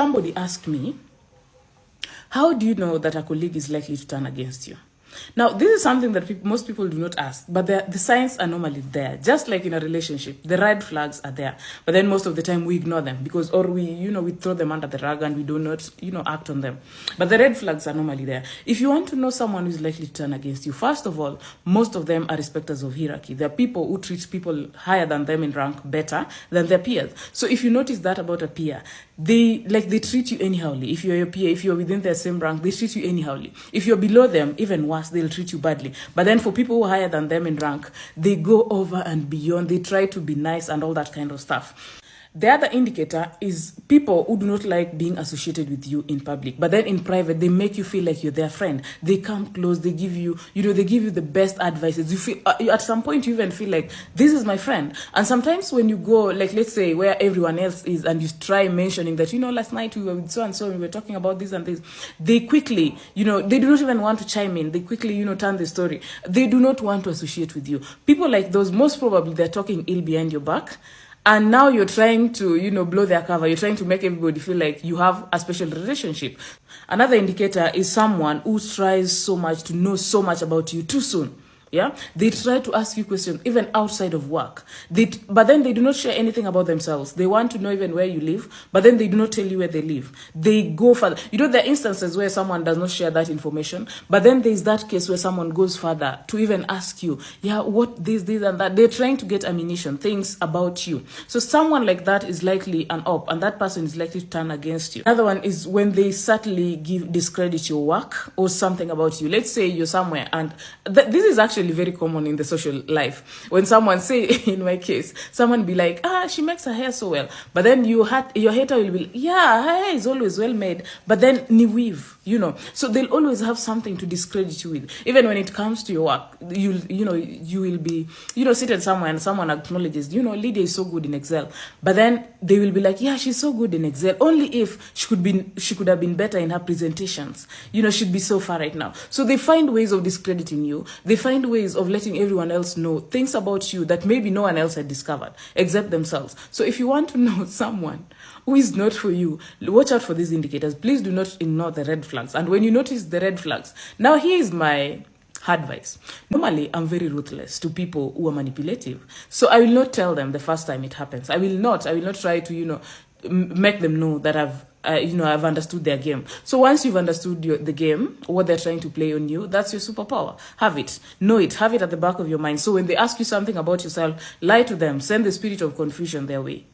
somebody asked me, how do you know that a colleague is likely to turn against you? Now, this is something that most people do not ask, but the signs are normally there. Just like in a relationship, the red flags are there. But then most of the time we ignore them because, or we throw them under the rug and we do not, act on them. But the red flags are normally there. If you want to know someone who is likely to turn against you, first of all, most of them are respecters of hierarchy. They're people who treat people higher than them in rank better than their peers. So if you notice that about a peer, they treat you anyhowly. If you're your peer, if you're within their same rank, they treat you anyhowly. If you're below them, even worse, they'll treat you badly. But then for people who are higher than them in rank, they go over and beyond. They try to be nice and all that kind of stuff. The other indicator is people who do not like being associated with you in public, but then in private, they make you feel like you're their friend. They come close, they give you, they give you the best advices. You feel, at some point, you even feel like, this is my friend. And sometimes when you go, like, let's say, where everyone else is, and you try mentioning that, last night we were with so-and-so, and we were talking about this and this, they quickly, they do not even want to chime in. They quickly, turn the story. They do not want to associate with you. People like those, most probably, they're talking ill behind your back. And now you're trying to, blow their cover. You're trying to make everybody feel like you have a special relationship. Another indicator is someone who tries so much to know so much about you too soon. Yeah, they try to ask you questions even outside of work. But then they do not share anything about themselves. They want to know even where you live, but then they do not tell you where they live. They go further. There are instances where someone does not share that information, but then there's that case where someone goes further to even ask you, what this, and that. They're trying to get ammunition, things about you. So someone like that is likely an op, and that person is likely to turn against you. Another one is when they subtly discredit your work or something about you. Let's say you're somewhere, and this is actually very common in the social life. When someone, say in my case, someone be like, she makes her hair so well, but then your hater will be like, her hair is always well made, but then ni weave, so they'll always have something to discredit you with. Even when it comes to your work, you will be seated somewhere and someone acknowledges, Lydia is so good in Excel, but then they will be like, she's so good in Excel, only if she could have been better in her presentations, she'd be so far right now. So they find ways of discrediting you. They find ways of letting everyone else know things about you that maybe no one else had discovered except themselves. So if you want to know someone who is not for you, watch out for these indicators. Please do not ignore the red flags. And when you notice the red flags, now here is my advice. Normally, I'm very ruthless to people who are manipulative. So I will not tell them the first time it happens. I will not try to, make them know that I've understood their game. So once you've understood the game, what they're trying to play on you, that's your superpower. Have it. Know it. Have it at the back of your mind. So when they ask you something about yourself, lie to them. Send the spirit of confusion their way.